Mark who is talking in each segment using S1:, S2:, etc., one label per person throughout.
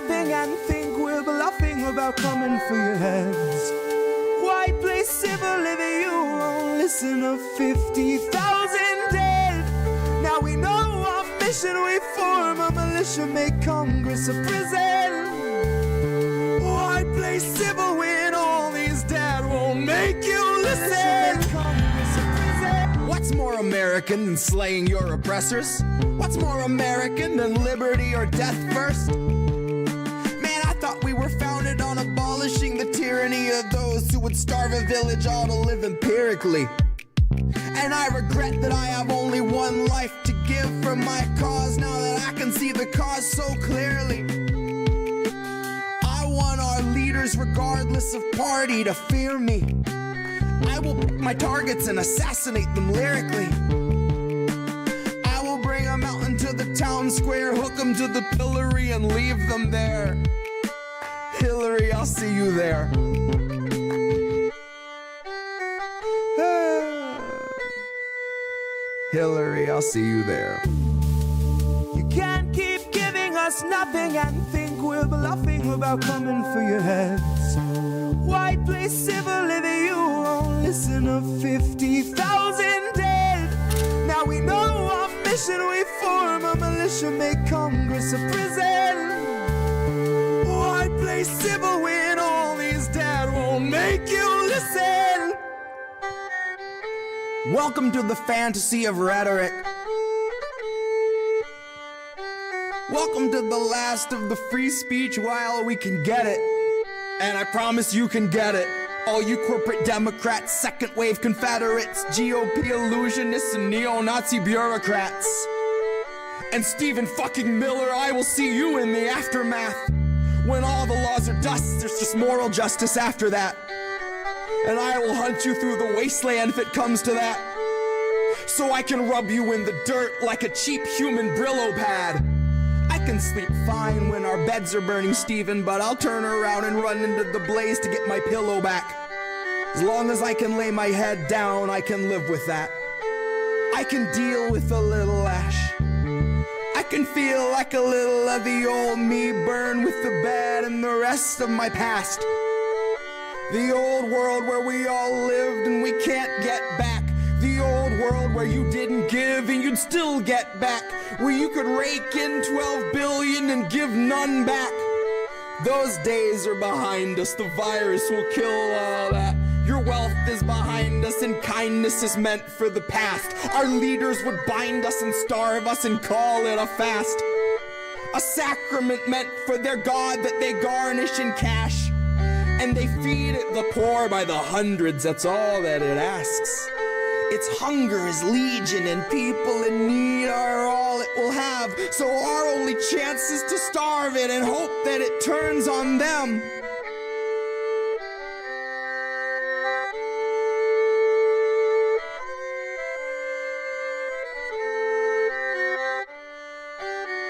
S1: nothing and think we're bluffing about coming for your heads. Why play civil if you won't listen to 50,000 dead? Now we know our mission, we form a militia, make Congress a prison. Why play civil when all these dead won't make you listen? What's more American than slaying your oppressors? What's more American than liberty or death first? Man, I thought we were founded on abolishing the tyranny of those who would starve a village all to live empirically. And I regret that I have only one life to give for my cause, now that I can see the cause so clearly. I want our leaders, regardless of party, to fear me. I will pick my targets and assassinate them lyrically. I will bring a mountain to the town square, hook them to the pillory and leave them there. Hillary, I'll see you there. Hillary, I'll see you there. You can't keep giving us nothing and think we're bluffing about coming for your heads. Why play civil if you won't listen to 50,000 dead? Now we know our mission, we form a militia, make Congress a prison. Why play civil when all these dead won't make you listen? Welcome to the fantasy of rhetoric. Welcome to the last of the free speech while we can get it. And I promise you can get it. All you corporate Democrats, second wave Confederates, GOP illusionists, and neo-Nazi bureaucrats. And Stephen fucking Miller, I will see you in the aftermath. When all the laws are dust, there's just moral justice after that. And I will hunt you through the wasteland if it comes to that. So I can rub you in the dirt like a cheap human Brillo pad. I can sleep fine when our beds are burning, Stephen, but I'll turn around and run into the blaze to get my pillow back. As long as I can lay my head down, I can live with that. I can deal with a little ash. I can feel like a little of the old me burn with the bed and the rest of my past. The old world where we all lived and we can't get back. The old world where you didn't give and you'd still get back. Where you could rake in 12 billion and give none back. Those days are behind us, the virus will kill all that. Your wealth is behind us and kindness is meant for the past. Our leaders would bind us and starve us and call it a fast. A sacrament meant for their God that they garnish in cash. And they feed it the poor by the hundreds, that's all that it asks. Its hunger is legion and people in need are all it will have. So our only chance is to starve it and hope that it turns on them.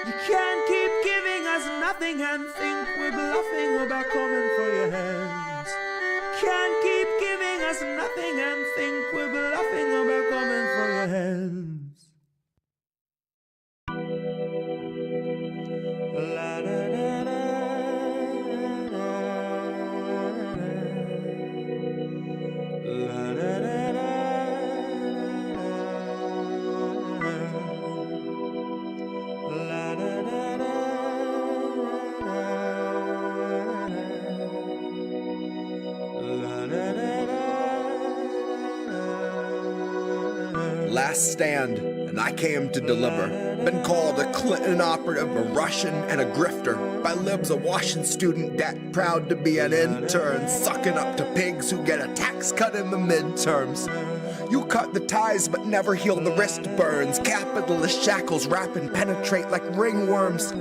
S1: You can't keep giving us nothing and think we're bluffing about coming for your hands. Can't keep giving us nothing and think we're bluffing about coming for your hands. La da da da da. La da da da da. La da da da. Last stand, and I came to deliver. Been called a Clinton operative, a Russian, and a grifter. By libs, a washing student debt, proud to be an intern, sucking up to pigs who get a tax cut in the midterms. You cut the ties but never heal the wrist burns. Capitalist shackles wrap and penetrate like ringworms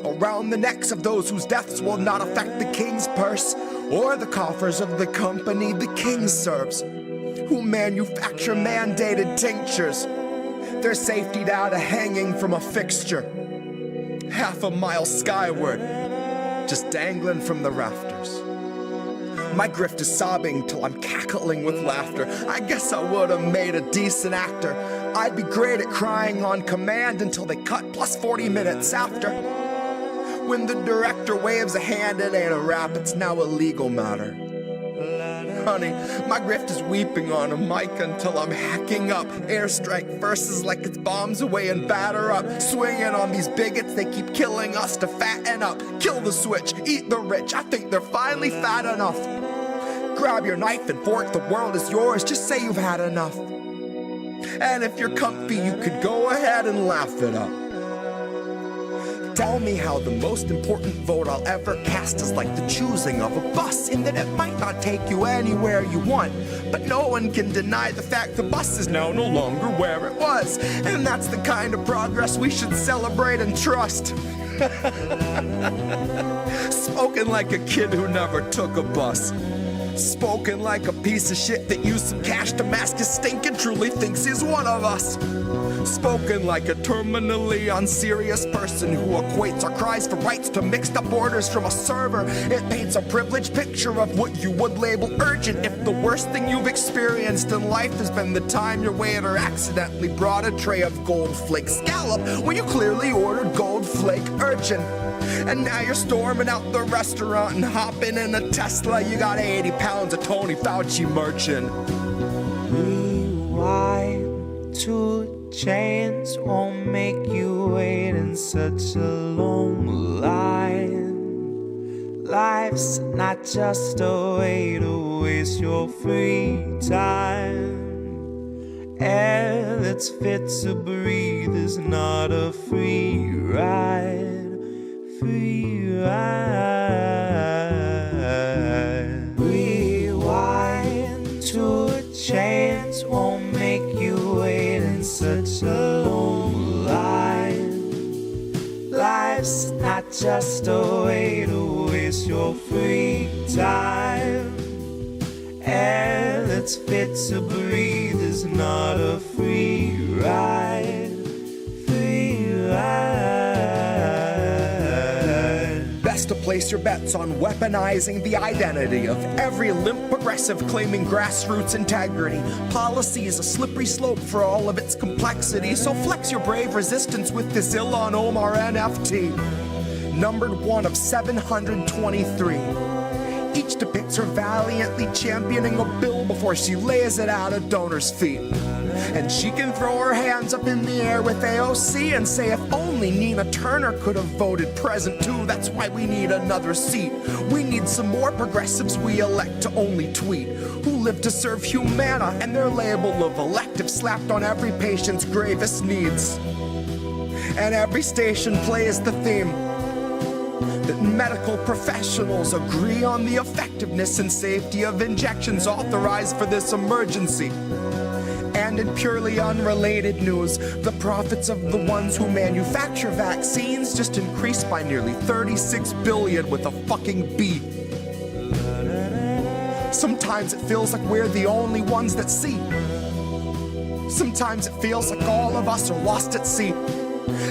S1: around the necks of those whose deaths will not affect the king's purse or the coffers of the company the king serves, who manufacture mandated tinctures. Their safety data hanging from a fixture, half a mile skyward, just dangling from the rafters. My grift is sobbing till I'm cackling with laughter. I guess I would have made a decent actor. I'd be great at crying on command until they cut plus 40 minutes after. When the director waves a hand, it ain't a rap, it's now a legal matter. Honey, my grift is weeping on a mic until I'm hacking up. Airstrike verses like it's bombs away and batter up. Swinging on these bigots, they keep killing us to fatten up. Kill the switch, eat the rich, I think they're finally fat enough. Grab your knife and fork, the world is yours, just say you've had enough. And if you're comfy, you could go ahead and laugh it up. Tell me how the most important vote I'll ever cast is like the choosing of a bus, in that it might not take you anywhere you want, but no one can deny the fact the bus is now no longer where it was. And that's the kind of progress we should celebrate and trust. Spoken like a kid who never took a bus. Spoken like a piece of shit that used some cash to mask his stink and truly thinks he's one of us. Spoken like a terminally unserious person who equates our cries for rights to mixed up orders from a server. It paints a privileged picture of what you would label urgent if the worst thing you've experienced in life has been the time your waiter accidentally brought a tray of gold flake scallop when you clearly ordered gold flake urchin. And now you're storming out the restaurant and hopping in a Tesla. You got 80 pounds of Tony Fauci merchant.
S2: Rewind to chains won't make you wait in such a long line. Life's not just a way to waste your free time. Air that's fit to breathe is not a free ride. Free ride. Rewind to a chance won't make you wait in such a long line. Life's not just a way to waste your free time. Air that's fit to breathe is not a free ride. Free ride.
S1: Best to place your bets on weaponizing the identity of every limp progressive claiming grassroots integrity. Policy is a slippery slope for all of its complexity, so flex your brave resistance with this Ilhan Omar NFT. Numbered one of 723. Each depicts her valiantly championing a bill before she lays it at a donor's feet. And she can throw her hands up in the air with AOC and say if only Nina Turner could have voted present too, that's why we need another seat. We need some more progressives we elect to only tweet, who live to serve humana and their label of elective slapped on every patient's gravest needs. And every station plays the theme that medical professionals agree on the effectiveness and safety of injections authorized for this emergency. And in purely unrelated news, the profits of the ones who manufacture vaccines just increased by nearly 36 billion with a fucking B. Sometimes it feels like we're the only ones that see. Sometimes it feels like all of us are lost at sea.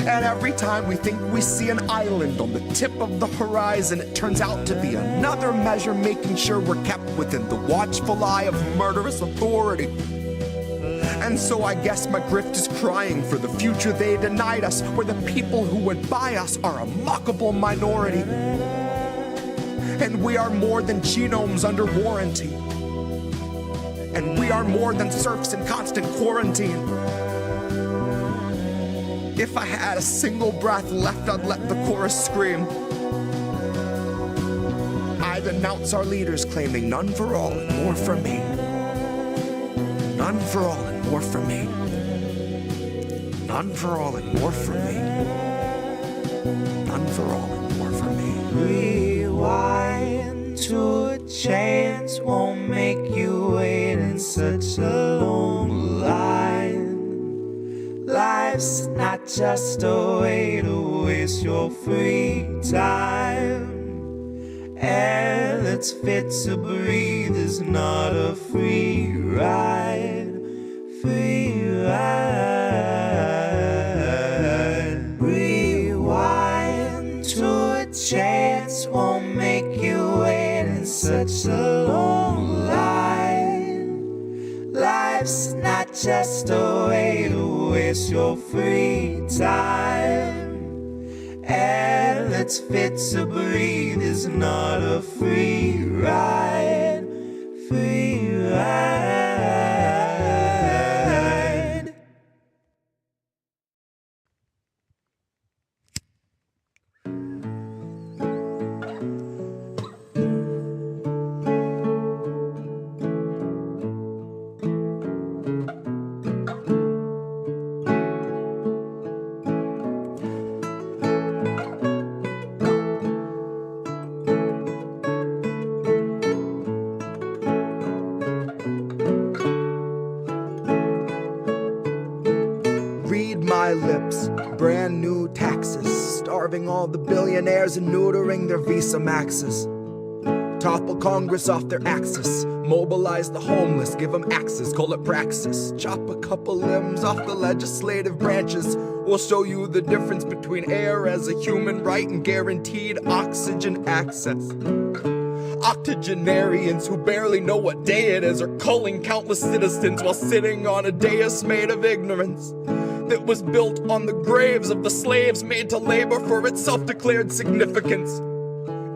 S1: And every time we think we see an island on the tip of the horizon, it turns out to be another measure making sure we're kept within the watchful eye of murderous authority. And so I guess my grift is crying for the future they denied us, where the people who would buy us are a mockable minority. And we are more than genomes under warranty. And we are more than serfs in constant quarantine. If I had a single breath left, I'd let the chorus scream. I'd announce our leaders claiming none for all and more for me. None for all and more for me. None for all and more for me. None for all and more for me.
S2: Rewind to a chance won't make you wait in such a long line. Life's not just a way to waste your free time. Air that's fit to breathe is not a free ride. Free ride. Rewind to a chance won't make you wait in such a long line. Life's not just a way to waste your free time. And that's fit to breathe is not a free ride, free ride.
S1: Read my lips, brand new taxes, starving all the billionaires and neutering their Visa Maxes. Topple Congress off their axis, mobilize the homeless, give them axes, call it praxis. Chop a couple limbs off the legislative branches. We'll show you the difference between air as a human right and guaranteed oxygen access. Octogenarians who barely know what day it is are culling countless citizens while sitting on a dais made of ignorance that was built on the graves of the slaves made to labor for its self-declared significance.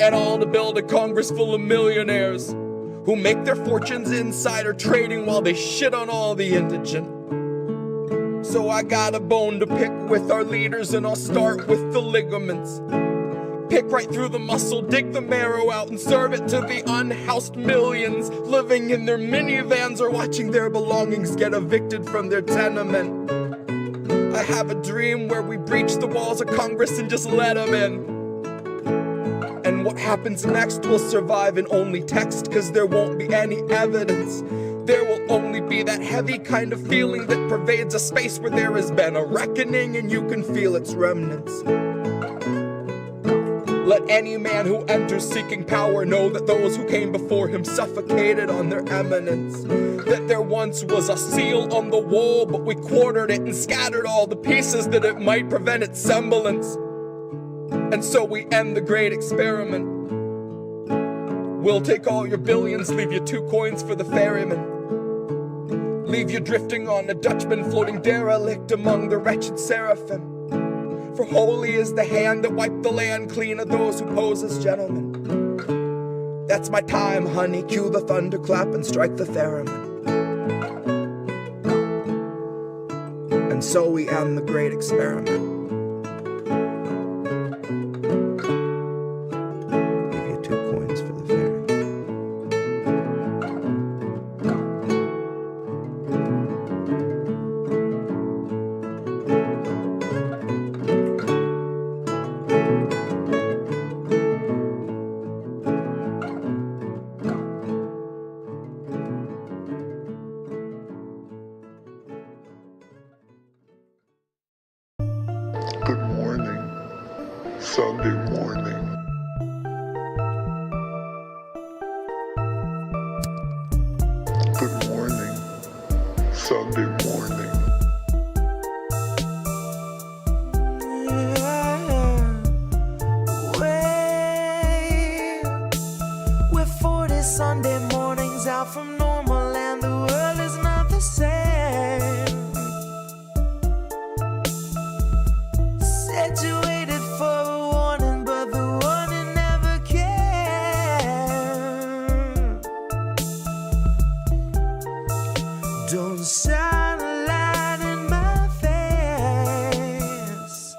S1: And all to build a Congress full of millionaires who make their fortunes insider trading while they shit on all the indigent. So I got a bone to pick with our leaders, and I'll start with the ligaments. Pick right through the muscle, dig the marrow out, and serve it to the unhoused millions living in their minivans or watching their belongings get evicted from their tenement. I have a dream where we breach the walls of Congress and just let them in. And what happens next will survive in only text, cause there won't be any evidence. There will only be that heavy kind of feeling that pervades a space where there has been a reckoning and you can feel its remnants. Let any man who enters seeking power know that those who came before him suffocated on their eminence. That there once was a seal on the wall, but we quartered it and scattered all the pieces that it might prevent its semblance. And so we end the great experiment. We'll take all your billions, leave you 2 coins for the ferryman. Leave you drifting on a Dutchman floating derelict among the wretched seraphim. For holy is the hand that wiped the land clean of those who pose as gentlemen. That's my time, honey, cue the thunderclap and strike the theremin. And so we end the great experiment. Give you 2 coins for the ferryman.
S3: Good morning, Sunday morning. Good morning, Sunday morning.
S2: We're 40 Sunday mornings out from normal, and the world is not the same. Said you waited for a warning, but the warning never came. Don't shine a light in my face.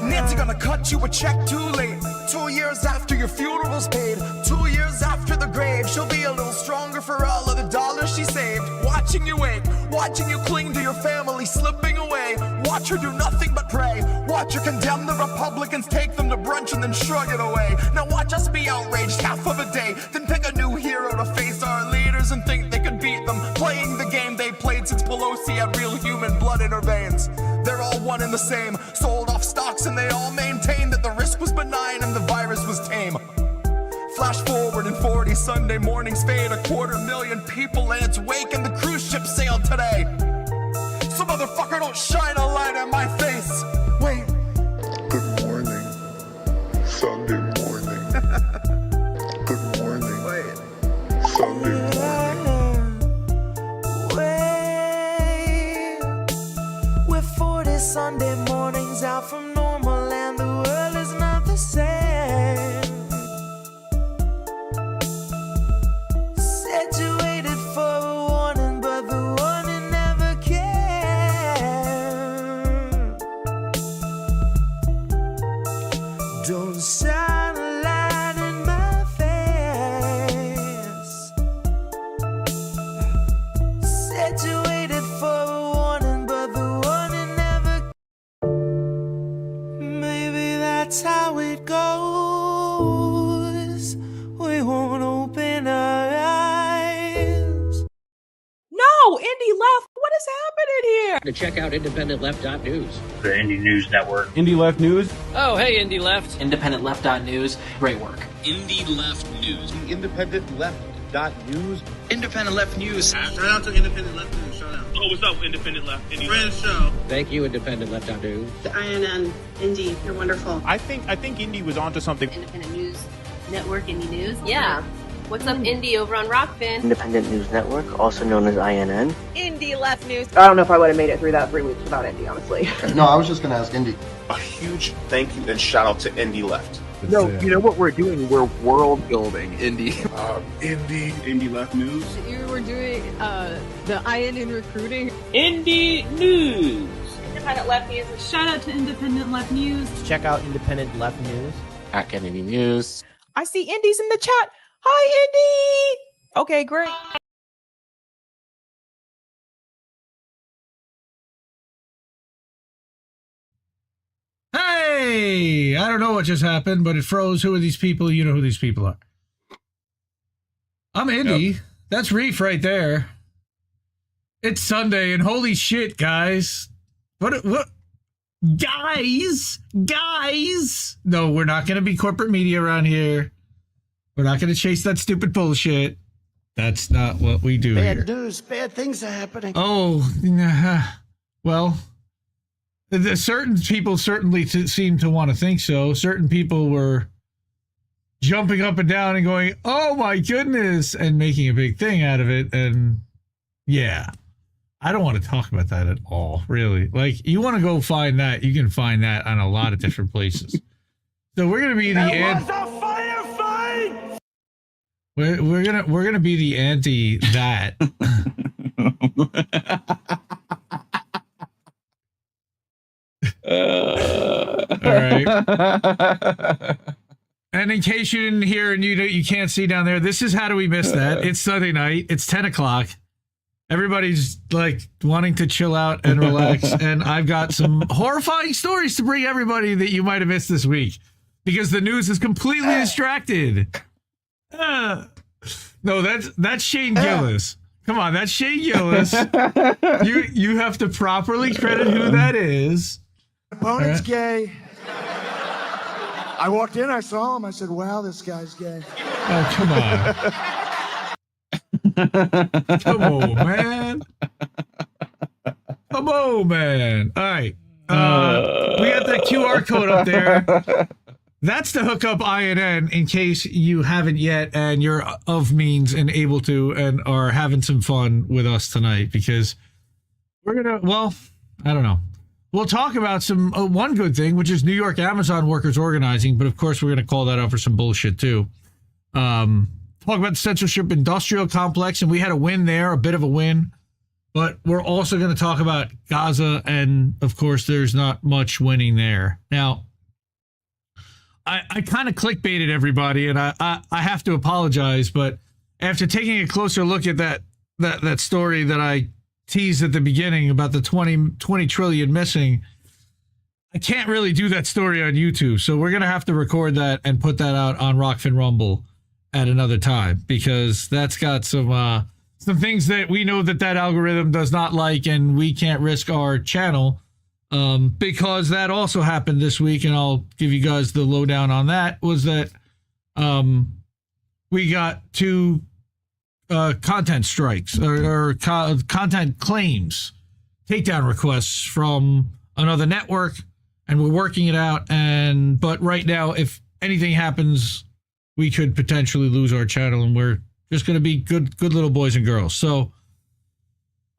S1: Nancy gonna cut you a check too late. 2 years after your funeral's paid, 2 years after the grave, she'll be a little stronger for all of the dollars she saved. Watching you wake, watching you cling to your family slipping away. Watch her do nothing but pray. Watch her condemn the Republicans, take them to brunch and then shrug it away. Now watch us be outraged half of a day, then pick a new hero to face our leaders and think they could beat them, playing the game they played since Pelosi had real human blood in her veins. They're all one and the same, sold off stocks and they all maintain that the risk was benign and the virus was tame. Flash forward and 40 Sunday mornings fade, 250,000 people in its wake, and the cruise ship sailed today. So motherfucker, don't shine a light in my face. Wait.
S3: Good morning, Sunday morning. Good morning,
S1: Wait.
S3: Sunday morning.
S2: far from normal and the world is not the same. Said you waited for a warning, but the warning never came. Don't shine a light in my face. Said you waited for a warning, but the warning never. Maybe that's how it goes. We won't open our eyes.
S4: No, Indy left. What is happening here?
S5: To check out IndependentLeft.news.
S6: The Indie News Network.
S7: Indie Left News.
S5: Oh, hey, Indie Left.
S8: IndependentLeft.news. Great work.
S5: Indie Left News.
S7: IndependentLeft.news.
S1: Independent Left News.
S9: Shout out to Independent Left News. Shout out.
S6: Oh, what's up, Independent Left?
S9: Friend show.
S5: Thank you, IndependentLeft.news.
S10: INN, Indy, you're wonderful.
S6: I think Indy was onto something.
S10: Independent News Network, Indie News.
S4: Yeah. What's up, Indy, over on Rockfin?
S8: Independent News Network, also known as INN.
S4: Indy Left News.
S11: I don't know if I would have made it through that 3 weeks without Indy, honestly.
S7: No, I was just going to ask Indy.
S6: A huge thank you and shout out to Indie Left.
S7: No, you know what we're doing? We're world building, Indy.
S6: Indie Left News.
S4: You were doing the INN recruiting.
S5: Indie News.
S4: Independent Left News.
S10: Shout out to Independent Left News.
S8: Check out Independent Left News.
S5: At Kennedy News.
S4: I see Indy's in the chat. Hi, Indy. Okay, great.
S12: Hey, I don't know what just happened, but it froze. Who are these people? You know who these people are. I'm Indy. Yep. That's Reef right there. It's Sunday, and holy shit, guys. What? Guys. No, we're not going to be corporate media around here. We're not going to chase that stupid bullshit. That's not what we do here.
S7: Bad news. Bad things are happening.
S12: Oh, well, certain people certainly seem to want to think so. Certain people were jumping up and down and going, oh my goodness, and making a big thing out of it. And yeah, I don't want to talk about that at all, really. Like, you want to go find that, you can find that on a lot of different places. So we're going to be the We're gonna be the anti that. All right. And in case you didn't hear and you can't see down there, this is How Do We Miss That? It's Sunday night. It's 10 o'clock. Everybody's like wanting to chill out and relax. And I've got some horrifying stories to bring everybody that you might have missed this week because the news is completely distracted. No, that's Shane Gillis. Come on, that's Shane Gillis. You have to properly credit who that is.
S13: Opponent's gay. I walked in, I saw him, I said, wow, this guy's gay.
S12: Oh, come on. Come on, man. Come on, man. All right. We got that QR code up there. That's to hook up INN in case you haven't yet and you're of means and able to and are having some fun with us tonight because we're going to, well, I don't know. We'll talk about some one good thing, which is New York Amazon workers organizing, but of course we're going to call that out for some bullshit too. Talk about the censorship industrial complex, and we had a win there, a bit of a win, but we're also going to talk about Gaza, and of course there's not much winning there. Now, I kind of clickbaited everybody, and I have to apologize, but after taking a closer look at that story that I teased at the beginning about the 20 trillion missing, I can't really do that story on YouTube, so we're going to have to record that and put that out on Rockfin Rumble at another time, because that's got some things that we know that algorithm does not like, and we can't risk our channel. Because that also happened this week, and I'll give you guys the lowdown on that, was that we got 2 content strikes or content claims, takedown requests from another network, and we're working it out. But right now, if anything happens, we could potentially lose our channel, and we're just going to be good little boys and girls. So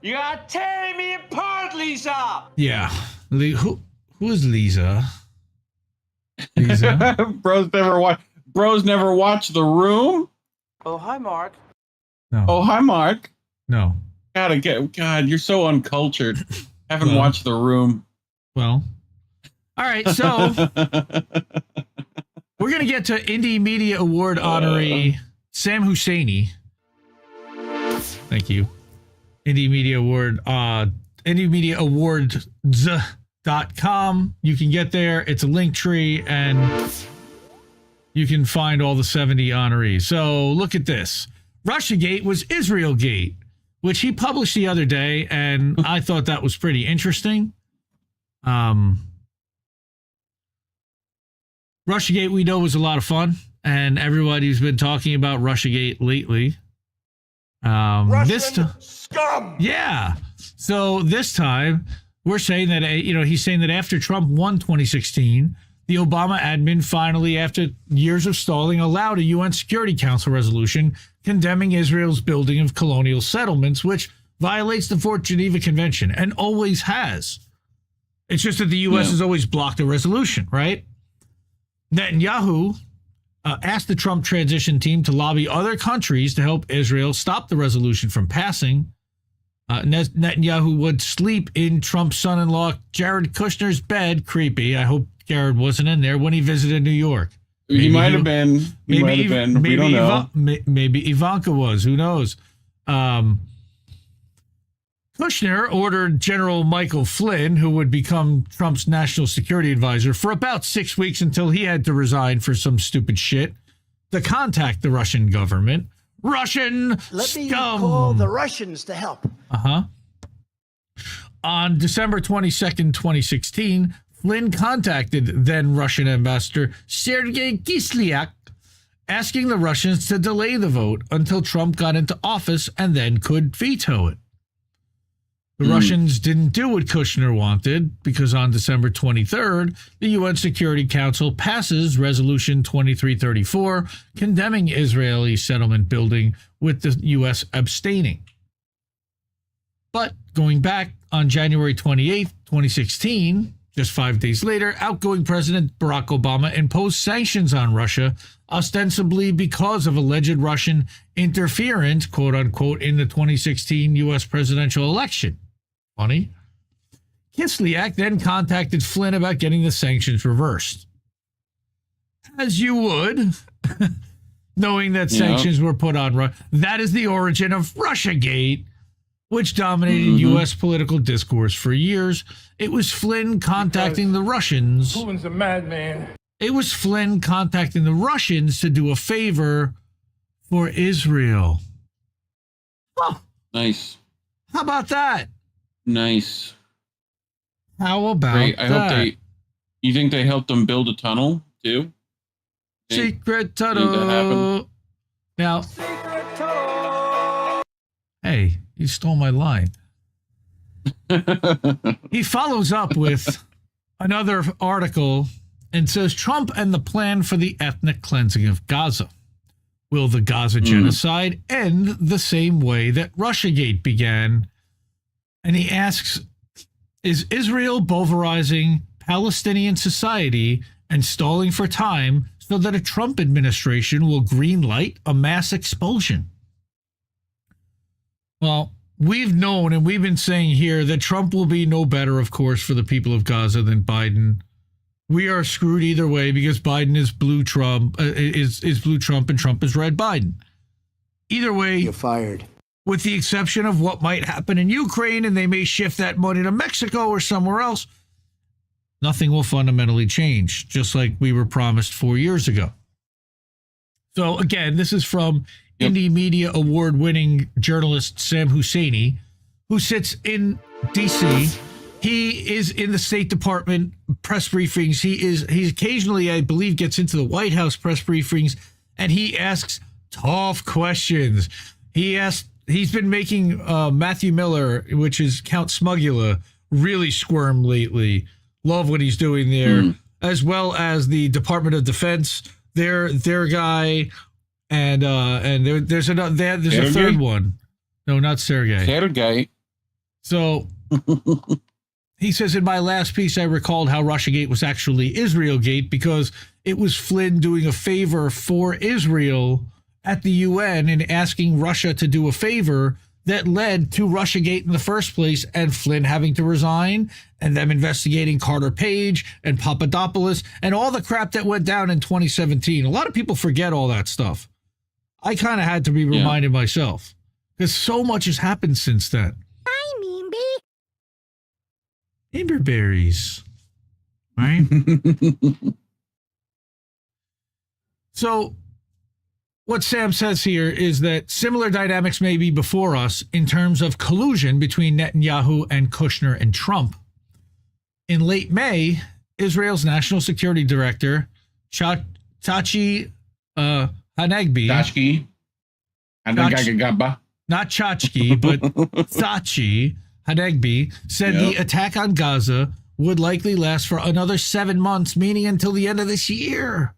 S12: you are tearing me apart, Lisa. Yeah. Who Who is Lisa? Lisa?
S14: Bros never watched The Room.
S15: Oh, hi, Mark.
S12: No.
S14: Oh, hi, Mark.
S12: No.
S14: God, you're so uncultured. Haven't watched The Room.
S12: Well, all right. So we're going to get to Indie Media Award honoree Sam Husseini. Thank you. Indie Media Award, IndieMediaAwards.com. You can get there. It's a link tree, and you can find all the 70 honorees. So look at this. Russiagate was Israelgate, which he published the other day, and I thought that was pretty interesting. Russiagate, we know, was a lot of fun, and everybody's been talking about Russiagate lately.
S13: Russian scum!
S12: Yeah. So this time, we're saying that, he's saying that after Trump won 2016, the Obama admin finally, after years of stalling, allowed a UN Security Council resolution condemning Israel's building of colonial settlements, which violates the Fourth Geneva Convention and always has. It's just that the U.S. has always blocked a resolution, right? Netanyahu asked the Trump transition team to lobby other countries to help Israel stop the resolution from passing. Netanyahu would sleep in Trump's son-in-law Jared Kushner's bed. Creepy. I hope Jared wasn't in there when he visited New York.
S14: He might have been. We don't know.
S12: Maybe Ivanka was. Who knows? Kushner ordered General Michael Flynn, who would become Trump's national security advisor, for about 6 weeks until he had to resign for some stupid shit, to contact the Russian government. Russian
S15: Let me
S12: scum.
S15: call the Russians to help.
S12: On December 22nd, 2016, Flynn contacted then Russian ambassador Sergei Kislyak, asking the Russians to delay the vote until Trump got into office and then could veto it. The Russians didn't do what Kushner wanted, because on December 23rd, the UN Security Council passes Resolution 2334, condemning Israeli settlement building, with the U.S. abstaining. But going back on January 28th, 2016, just 5 days later, outgoing President Barack Obama imposed sanctions on Russia, ostensibly because of alleged Russian interference, quote unquote, in the 2016 U.S. presidential election. Funny. Kislyak then contacted Flynn about getting the sanctions reversed. As you would, knowing that sanctions were put on Russia. That is the origin of Russiagate, which dominated U.S. political discourse for years. It was Flynn contacting the Russians.
S13: Putin's a madman.
S12: It was Flynn contacting the Russians to do a favor for Israel. Oh,
S14: nice.
S12: How about that?
S14: Nice.
S12: How about
S14: Great. I
S12: that?
S14: hope you think they helped them build a tunnel too?
S12: Secret tunnel. Now, hey, you stole my line. He follows up with another article and says, Trump and the plan for the ethnic cleansing of Gaza. Will the Gaza genocide end the same way that Russiagate began? And he asks, is Israel pulverizing Palestinian society and stalling for time so that a Trump administration will greenlight a mass expulsion? Well, we've known and we've been saying here that Trump will be no better, of course, for the people of Gaza than Biden. We are screwed either way because Biden is blue Trump, is blue Trump, and Trump is red Biden. Either way,
S15: You're fired.
S12: With the exception of what might happen in Ukraine, and they may shift that money to Mexico or somewhere else, nothing will fundamentally change, just like we were promised 4 years ago. So again, this is from Indie Media Award-winning journalist Sam Husseini, who sits in D.C. He is in the State Department press briefings. He occasionally, I believe, gets into the White House press briefings, and he asks tough questions. He's been making Matthew Miller, which is Count Smugula, really squirm lately. Love what he's doing there, as well as the Department of Defense, their guy, and there's a third one. No, not Sergei.
S14: Sergei.
S12: So he says, in my last piece, I recalled how Russiagate was actually Israelgate because it was Flynn doing a favor for Israel at the UN and asking Russia to do a favor that led to Russiagate in the first place and Flynn having to resign and them investigating Carter Page and Papadopoulos and all the crap that went down in 2017. A lot of people forget all that stuff. I kind of had to be reminded myself because so much has happened since then.
S16: Hi, Meanby.
S12: Amberberries, right? So what Sam says here is that similar dynamics may be before us in terms of collusion between Netanyahu and Kushner and Trump. In late May, Israel's National Security Director, Chachi Hanegbi, not Chachki, but Chachi Hanegbi, said the attack on Gaza would likely last for another 7 months, meaning until the end of this year.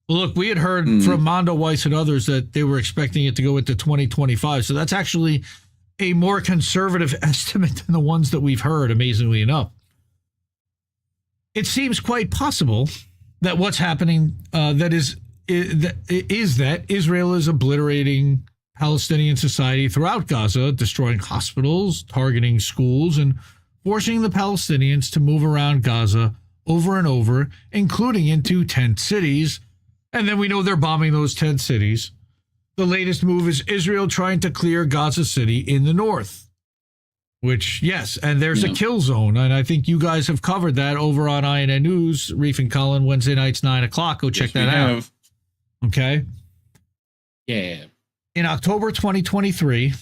S12: Well, look, we had heard from Mondo Weiss and others that they were expecting it to go into 2025. So that's actually a more conservative estimate than the ones that we've heard, amazingly enough. It seems quite possible that what's happening is that Israel is obliterating Palestinian society throughout Gaza, destroying hospitals, targeting schools, and forcing the Palestinians to move around Gaza over and over, including into tent cities. And then we know they're bombing those tent cities. The latest move is Israel trying to clear Gaza City in the north, which, yes, and there's a kill zone. And I think you guys have covered that over on INN News, Reef and Colin, Wednesday nights, 9 o'clock. Go check that out. Okay.
S14: Yeah.
S12: In October 2023,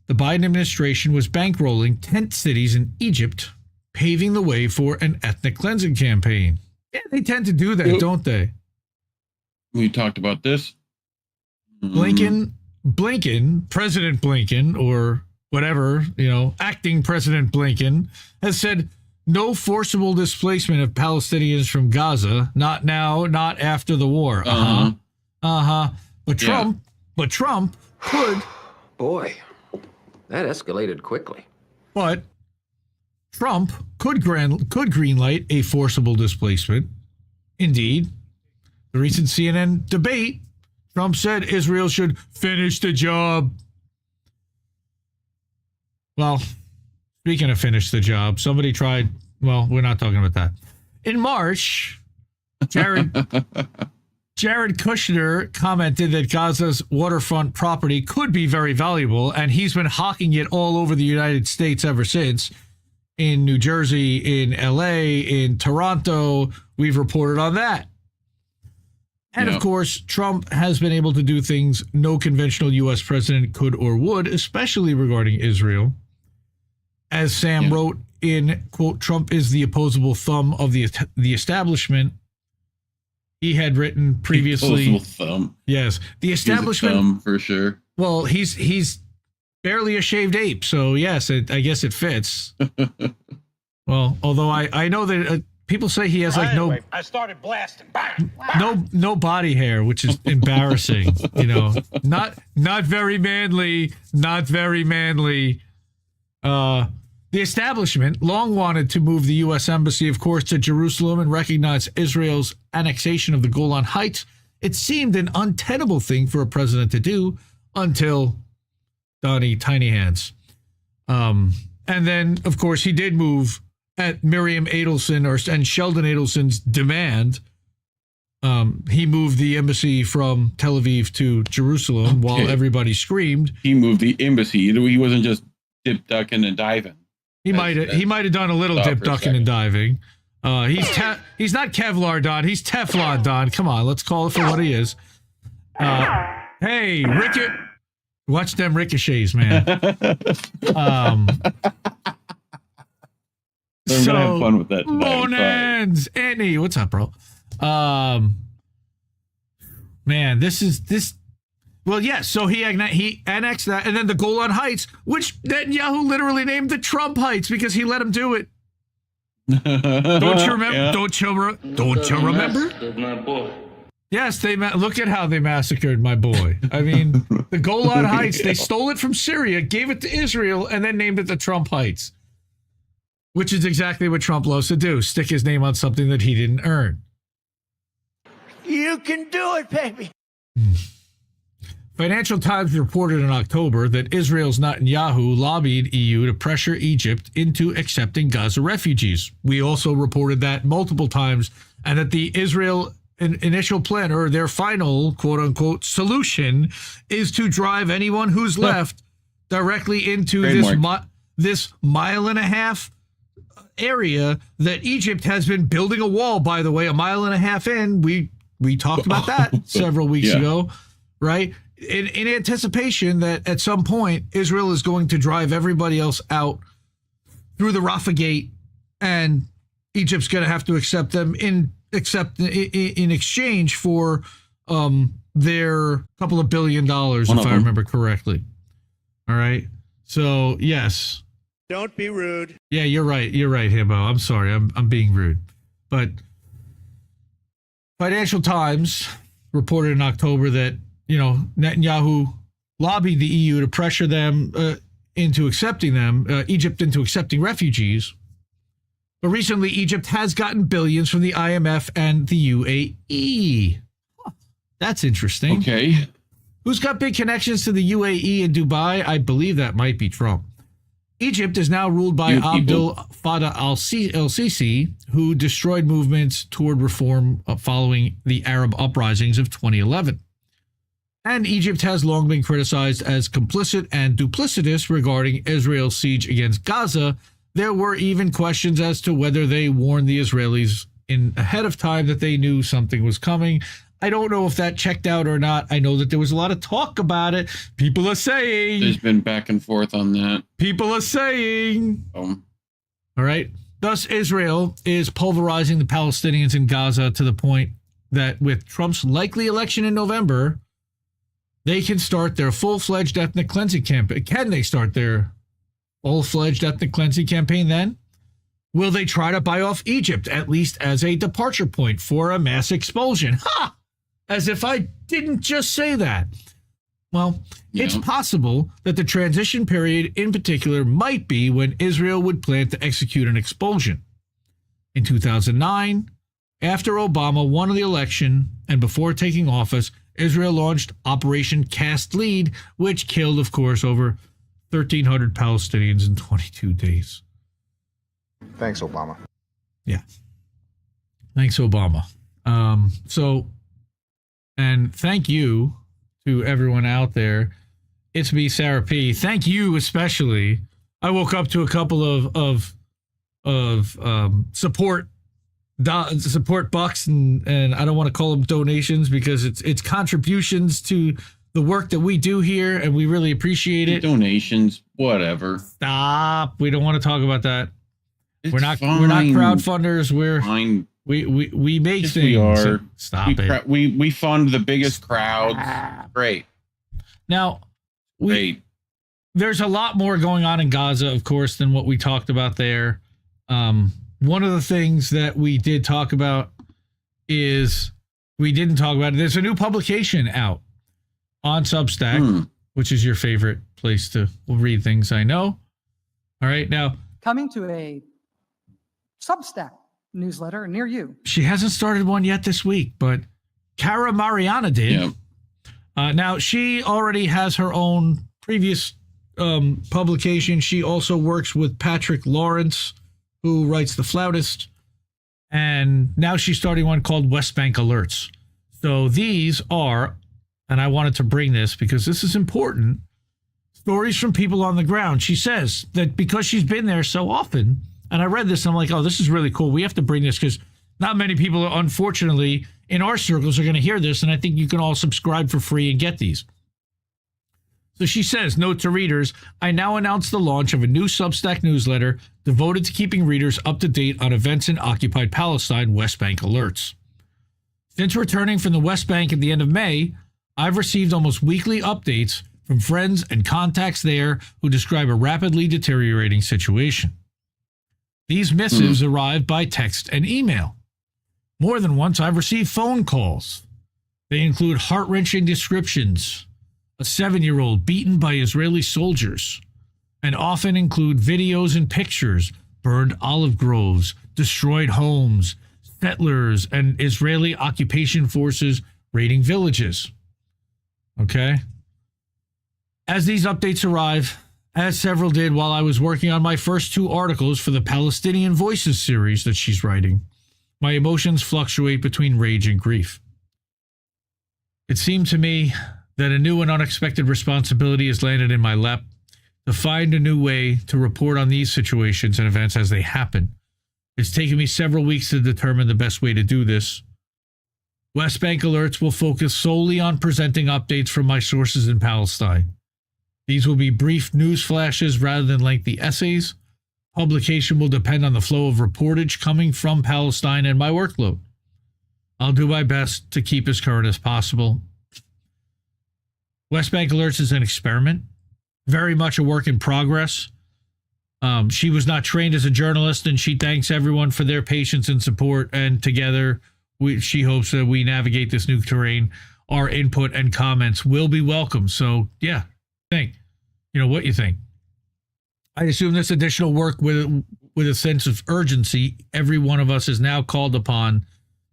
S12: the Biden administration was bankrolling tent cities in Egypt, paving the way for an ethnic cleansing campaign. Yeah, they tend to do that, don't they?
S14: We talked about this.
S12: President Blinken, or whatever, acting President Blinken, has said no forcible displacement of Palestinians from Gaza. Not now, not after the war. But Trump could.
S17: Boy, that escalated quickly.
S12: But Trump could greenlight a forcible displacement. Indeed, the recent CNN debate, Trump said Israel should finish the job. Well, speaking of finish the job, somebody tried. Well, we're not talking about that. In March, Jared Kushner commented that Gaza's waterfront property could be very valuable, and he's been hawking it all over the United States ever since. In New Jersey, in LA, in Toronto, we've reported on that. And of course, Trump has been able to do things no conventional U.S. president could or would, especially regarding Israel. As Sam wrote in, quote, Trump is the opposable thumb of the establishment. He had written previously.
S14: Opposable thumb.
S12: Yes. The establishment.
S14: Thumb for sure.
S12: Well, he's barely a shaved ape. So, yes, I guess it fits. Well, although I know that people say he has
S15: anyway, I started blasting. Bang,
S12: bang. No body hair, which is embarrassing. Not very manly. Not very manly. The establishment long wanted to move the U.S. Embassy, of course, to Jerusalem and recognize Israel's annexation of the Golan Heights. It seemed an untenable thing for a president to do until Donnie Tiny Hands. And then, of course, he did move at Miriam Adelson and Sheldon Adelson's demand. He moved the embassy from Tel Aviv to Jerusalem while everybody screamed.
S14: He moved the embassy. He wasn't just dip, ducking, and diving.
S12: He might have done a little dip, ducking, and diving. He's not Kevlar Don. He's Teflon Don. Come on, let's call it for what he is. Hey, watch them ricochets, man.
S14: I'm gonna have fun with that tonight.
S12: Monans, Annie, what's up, bro? Man, this. Well, yes. So he annexed that, and then the Golan Heights, which Netanyahu literally named the Trump Heights because he let him do it. Don't you remember? Yeah. Don't you remember? Yes, look at how they massacred my boy. I mean, the Golan Heights, they stole it from Syria, gave it to Israel, and then named it the Trump Heights. which is exactly what Trump loves to do, stick his name on something that he didn't earn.
S15: You can do it, baby.
S12: Financial Times reported in October that Israel's Netanyahu lobbied EU to pressure Egypt into accepting Gaza refugees. We also reported that multiple times, and that the Israel initial plan, or their final quote-unquote solution, is to drive anyone who's left directly into this mile and a half area that Egypt has been building a wall, by the way, a mile and a half in. We talked about that several weeks ago, right? In anticipation that at some point Israel is going to drive everybody else out through the Russiagate, and Egypt's going to have to accept them in exchange for their couple of $1 billion, if I remember correctly. All right. So yes.
S15: Don't be rude.
S12: Yeah, you're right. You're right, Himbo. I'm sorry. I'm being rude. But Financial Times reported in October that, Netanyahu lobbied the EU to pressure them into accepting Egypt into accepting refugees. But recently, Egypt has gotten billions from the IMF and the UAE. That's interesting.
S14: Okay.
S12: Who's got big connections to the UAE and Dubai? I believe that might be Trump. Egypt is now ruled by Abdel Fattah al-Sisi, who destroyed movements toward reform following the Arab uprisings of 2011. And Egypt has long been criticized as complicit and duplicitous regarding Israel's siege against Gaza. There were even questions as to whether they warned the Israelis ahead of time that they knew something was coming. I don't know if that checked out or not. I know that there was a lot of talk about it. People are saying.
S14: There's been back and forth on that.
S12: People are saying. All right. Thus, Israel is pulverizing the Palestinians in Gaza to the point that with Trump's likely election in November, they can start their full-fledged ethnic cleansing campaign. Can they start their full-fledged ethnic cleansing campaign then? Will they try to buy off Egypt, at least as a departure point for a mass expulsion? Ha! As if I didn't just say that. Well, it's possible that the transition period in particular might be when Israel would plan to execute an expulsion. In 2009, after Obama won the election and before taking office, Israel launched Operation Cast Lead, which killed, of course, over 1,300 Palestinians in 22 days.
S13: Thanks, Obama.
S12: Yeah. Thanks, Obama. And thank you to everyone out there. It's me, Sarah P. Thank you especially. I woke up to a couple of support bucks, and I don't want to call them donations because it's contributions to the work that we do here, and we really appreciate it.
S14: Donations, whatever.
S12: Stop. We don't want to talk about that. We're not
S14: fine.
S12: We're not crowdfunders. We're
S14: fine.
S12: We make
S14: yes,
S12: things.
S14: We are.
S12: Stop it.
S14: We fund the biggest crowds. Great.
S12: Now, there's a lot more going on in Gaza, of course, than what we talked about there. One of the things that we did talk about is there's a new publication out on Substack, which is your favorite place to read things, I know. All right, now.
S16: Coming to a Substack newsletter near you.
S12: She hasn't started one yet this week, but Cara Mariana did. Yep. Now, she already has her own previous publication. She also works with Patrick Lawrence, who writes The Flautist. And now she's starting one called West Bank Alerts. So these are, and I wanted to bring this because this is important, stories from people on the ground. She says that because she's been there so often, and I read this and I'm like, oh, this is really cool. We have to bring this because not many people, unfortunately, in our circles are going to hear this, and I think you can all subscribe for free and get these. So she says, note to readers, I now announce the launch of a new Substack newsletter devoted to keeping readers up to date on events in occupied Palestine, West Bank Alerts. Since returning from the West Bank at the end of May, I've received almost weekly updates from friends and contacts there who describe a rapidly deteriorating situation. These missives arrive by text and email. More than once, I've received phone calls. They include heart-wrenching descriptions, a 7-year-old beaten by Israeli soldiers, and often include videos and pictures burned olive groves, destroyed homes, settlers, and Israeli occupation forces raiding villages. Okay? As these updates arrive, as several did while I was working on my first 2 articles for the Palestinian Voices series that she's writing, my emotions fluctuate between rage and grief. It seemed to me that a new and unexpected responsibility has landed in my lap to find a new way to report on these situations and events as they happen. It's taken me several weeks to determine the best way to do this. West Bank Alerts will focus solely on presenting updates from my sources in Palestine. These will be brief news flashes rather than lengthy essays. Publication will depend on the flow of reportage coming from Palestine and my workload. I'll do my best to keep as current as possible. West Bank Alerts is an experiment, very much a work in progress. She was not trained as a journalist, and she thanks everyone for their patience and support, and together she hopes that we navigate this new terrain. Our input and comments will be welcome. So, yeah, think. You know what you think. I assume this additional work with a sense of urgency, every one of us is now called upon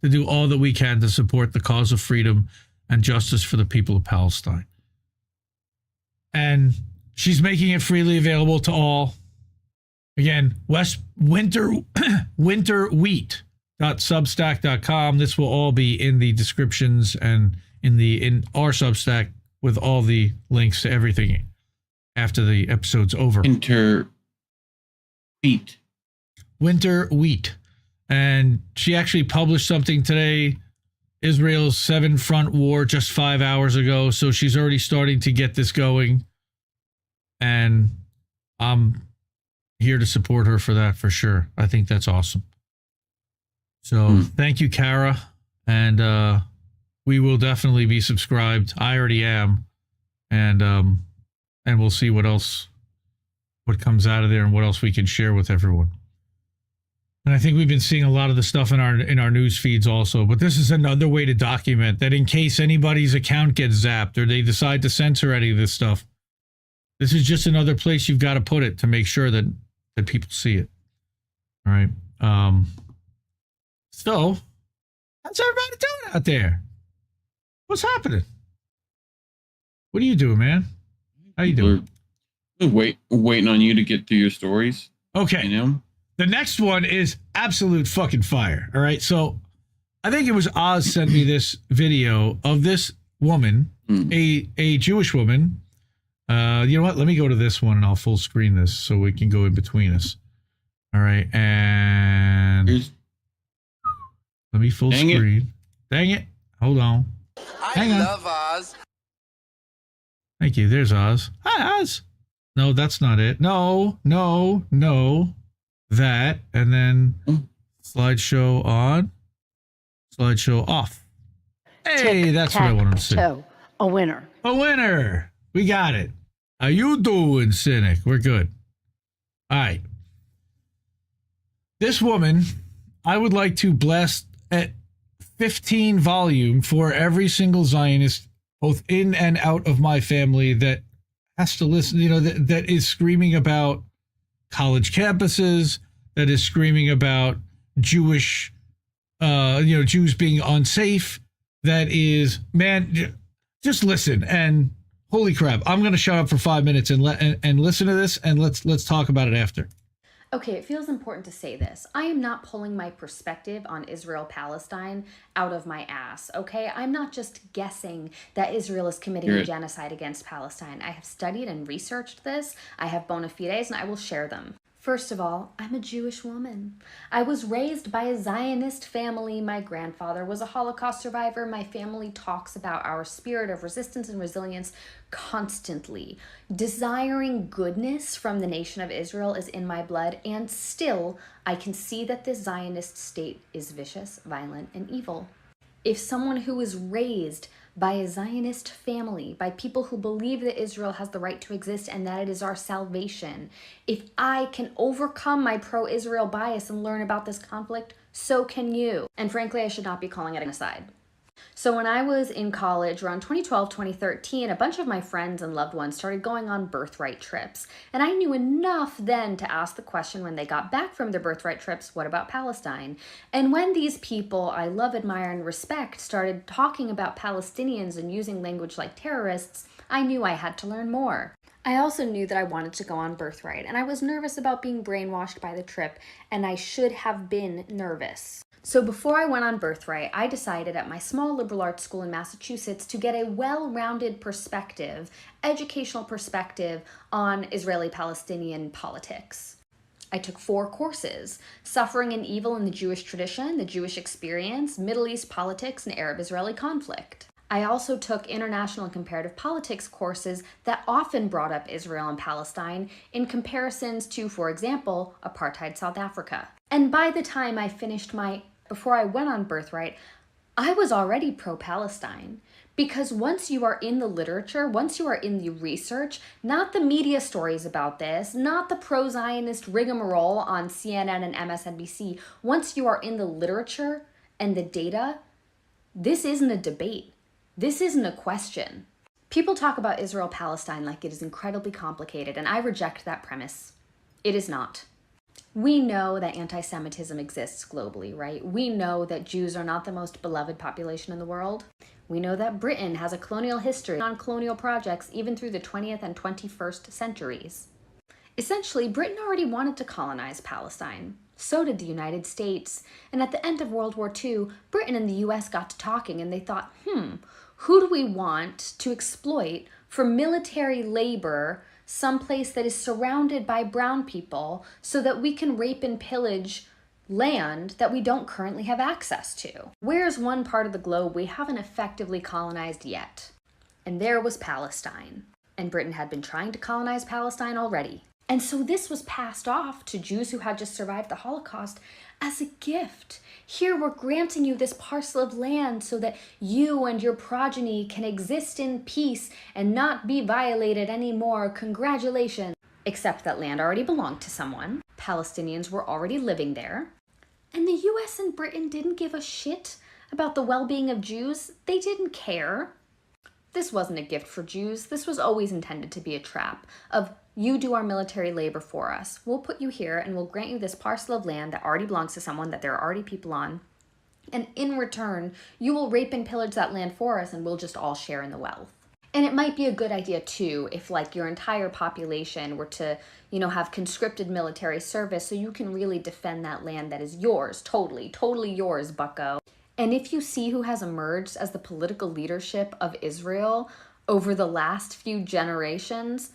S12: to do all that we can to support the cause of freedom and justice for the people of Palestine. And she's making it freely available to all. Again, winterwheat.substack.com. This will all be in the descriptions and in our Substack with all the links to everything after the episode's over. Winter wheat. And she actually published something today, Israel's 7-front war, just 5 hours ago. So she's already starting to get this going. And I'm here to support her for that for sure. I think that's awesome. So thank you, Kara. And we will definitely be subscribed. I already am. And we'll see what comes out of there and what else we can share with everyone. And I think we've been seeing a lot of the stuff in our news feeds also. But this is another way to document that in case anybody's account gets zapped or they decide to censor any of this stuff, this is just another place you've got to put it to make sure that people see it. All right. So, how's everybody doing out there? What's happening? What are you doing, man? How you doing?
S14: We're waiting on you to get through your stories.
S12: Okay.
S14: You know?
S12: The next one is absolute fucking fire. All right. So I think it was Oz sent me this video of this woman, a Jewish woman. You know what? Let me go to this one and I'll full screen this so we can go in between us. All right. And let me full screen. Dang it. Hold on. Hang on.
S18: I love Oz.
S12: Thank you. There's Oz. Hi, Oz. No, that's not it. No. That, and then slideshow on, slideshow off. Hey, that's what I wanted to say.
S19: A winner.
S12: A winner. We got it. How you doing, Cynic? We're good. All right. This woman, I would like to blast at 15 volume for every single Zionist, both in and out of my family, that has to listen, that is screaming about college campuses, that is screaming about Jewish, Jews being unsafe. That is, man, just listen. And holy crap, I'm going to shut up for 5 minutes and listen to this, and let's talk about it after.
S20: Okay, it feels important to say this. I am not pulling my perspective on Israel-Palestine out of my ass, okay? I'm not just guessing that Israel is committing a genocide against Palestine. I have studied and researched this. I have bona fides, and I will share them. First of all, I'm a Jewish woman. I was raised by a Zionist family. My grandfather was a Holocaust survivor. My family talks about our spirit of resistance and resilience constantly. Desiring goodness from the nation of Israel is in my blood, and still, I can see that this Zionist state is vicious, violent, and evil. If someone who is raised by a Zionist family, by people who believe that Israel has the right to exist and that it is our salvation, if I can overcome my pro-Israel bias and learn about this conflict, so can you. And frankly, I should not be calling it genocide. So when I was in college around 2012, 2013, a bunch of my friends and loved ones started going on birthright trips. And I knew enough then to ask the question when they got back from their birthright trips, what about Palestine? And when these people I love, admire, and respect started talking about Palestinians and using language like terrorists, I knew I had to learn more. I also knew that I wanted to go on birthright, and I was nervous about being brainwashed by the trip, and I should have been nervous. So before I went on birthright, I decided at my small liberal arts school in Massachusetts to get a well-rounded perspective, educational perspective on Israeli-Palestinian politics. I took 4 courses: Suffering and Evil in the Jewish Tradition, The Jewish Experience, Middle East Politics, and Arab-Israeli Conflict. I also took international and comparative politics courses that often brought up Israel and Palestine in comparisons to, for example, apartheid South Africa. And by the time I finished before I went on birthright, I was already pro-Palestine. Because once you are in the literature, once you are in the research, not the media stories about this, not the pro-Zionist rigmarole on CNN and MSNBC, once you are in the literature and the data, this isn't a debate. This isn't a question. People talk about Israel-Palestine like it is incredibly complicated, and I reject that premise. It is not. We know that anti-Semitism exists globally, right? We know that Jews are not the most beloved population in the world. We know that Britain has a colonial history on colonial projects even through the 20th and 21st centuries. Essentially, Britain already wanted to colonize Palestine. So did the United States. And at the end of World War II, Britain and the US got to talking and they thought, who do we want to exploit for military labor someplace that is surrounded by brown people so that we can rape and pillage land that we don't currently have access to? Where's one part of the globe we haven't effectively colonized yet? And there was Palestine. And Britain had been trying to colonize Palestine already. And so this was passed off to Jews who had just survived the Holocaust as a gift. Here we're granting you this parcel of land so that you and your progeny can exist in peace and not be violated anymore. Congratulations. Except that land already belonged to someone. Palestinians were already living there. And the US and Britain didn't give a shit about the well-being of Jews. They didn't care. This wasn't a gift for Jews. This was always intended to be a trap of, you do our military labor for us. We'll put you here and we'll grant you this parcel of land that already belongs to someone, that there are already people on. And in return, you will rape and pillage that land for us and we'll just all share in the wealth. And it might be a good idea too if like your entire population were to, have conscripted military service so you can really defend that land that is yours, totally yours, bucko. And if you see who has emerged as the political leadership of Israel over the last few generations,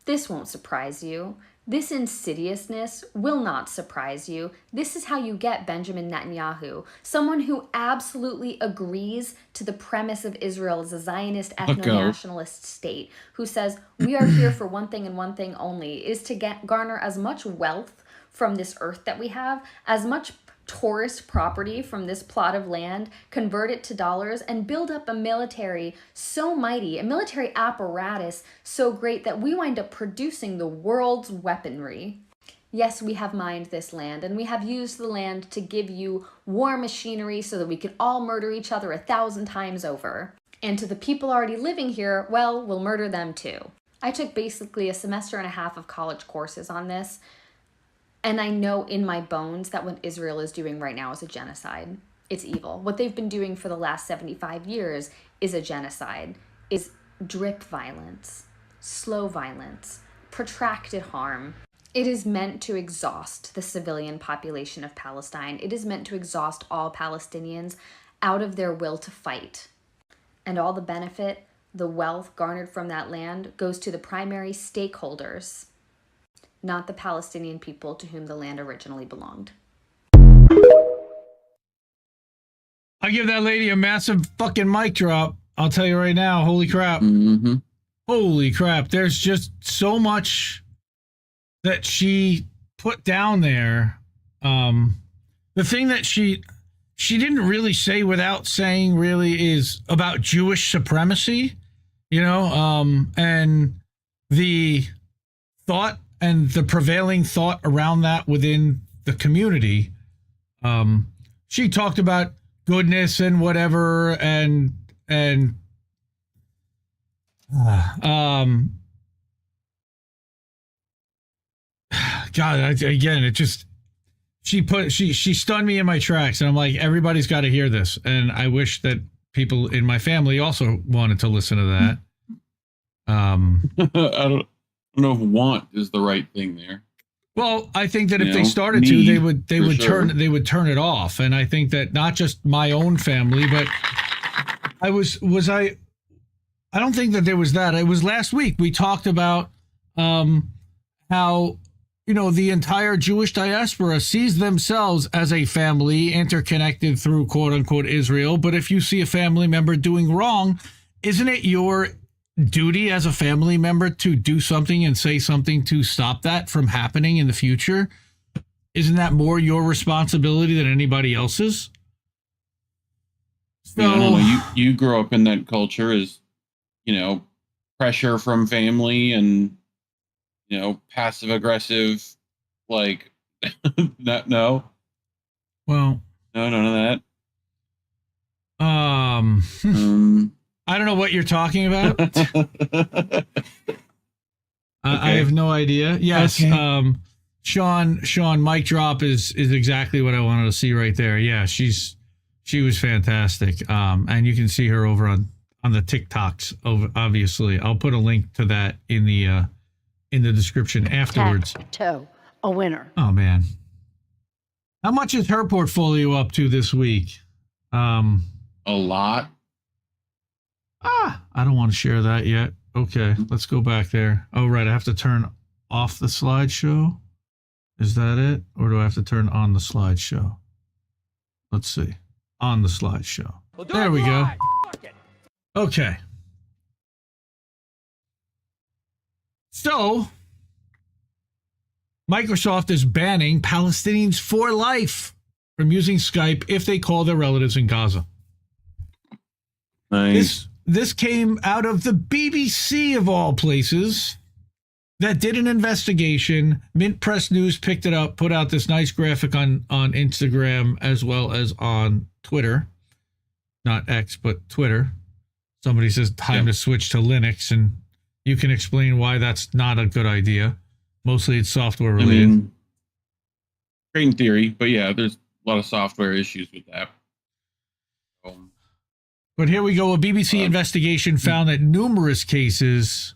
S20: this won't surprise you. This insidiousness will not surprise you. This is how you get Benjamin Netanyahu, someone who absolutely agrees to the premise of Israel as a Zionist ethno-nationalist state, who says, we are here for one thing and one thing only, is to garner as much wealth from this earth that we have, as much tourist property from this plot of land, convert it to dollars, and build up a military so mighty, a military apparatus so great that we wind up producing the world's weaponry. Yes, we have mined this land, and we have used the land to give you war machinery so that we could all murder each other 1,000 times over. And to the people already living here, well, we'll murder them too. I took basically a semester and a half of college courses on this, and I know in my bones that what Israel is doing right now is a genocide. It's evil. What they've been doing for the last 75 years is a genocide, is drip violence, slow violence, protracted harm. It is meant to exhaust the civilian population of Palestine. It is meant to exhaust all Palestinians out of their will to fight. And all the benefit, the wealth garnered from that land goes to the primary stakeholders, not the Palestinian people to whom the land originally belonged.
S12: I give that lady a massive fucking mic drop. I'll tell you right now. Holy crap.
S14: Mm-hmm.
S12: Holy crap. There's just so much that she put down there. The thing that she didn't really say without saying really is about Jewish supremacy, and the thought and the prevailing thought around that within the community. She talked about goodness and whatever, and God, again, it just she stunned me in my tracks, and I'm like, everybody's got to hear this, and I wish that people in my family also wanted to listen to that.
S14: I don't know if want is the right thing there.
S12: Well, I think that if they started to, they would turn it off, and I think that not just my own family, but I don't think that there was that. It was last week we talked about how the entire Jewish diaspora sees themselves as a family interconnected through quote unquote Israel. But if you see a family member doing wrong, isn't it your duty as a family member to do something and say something to stop that from happening in the future? Isn't that more your responsibility than anybody else's? So,
S14: I don't know. You grow up in that culture as, pressure from family and, passive aggressive, like, no.
S12: Well,
S14: no, none of that.
S12: I don't know what you're talking about. I have no idea. Yes. Okay. Sean, mic drop is exactly what I wanted to see right there. Yeah, she was fantastic. And you can see her over on the TikToks. Obviously, I'll put a link to that in the description afterwards.
S18: A winner.
S12: Oh man, how much is her portfolio up to this week?
S14: A lot.
S12: I don't want to share that yet. Okay, let's go back there. Oh, right. I have to turn off the slideshow. Is that it? Or do I have to turn on the slideshow? Let's see. On the slideshow. There we go. Okay. So, Microsoft is banning Palestinians for life from using Skype if they call their relatives in Gaza.
S14: Nice.
S12: This came out of the BBC of all places that did an investigation. Mint Press News picked it up, put out this nice graphic on Instagram as well as on Twitter. Not X, but Twitter. Somebody says time to switch to Linux, and you can explain why that's not a good idea. Mostly it's software related.
S14: Great in theory, but yeah, there's a lot of software issues with that.
S12: But here we go. A BBC investigation found that numerous cases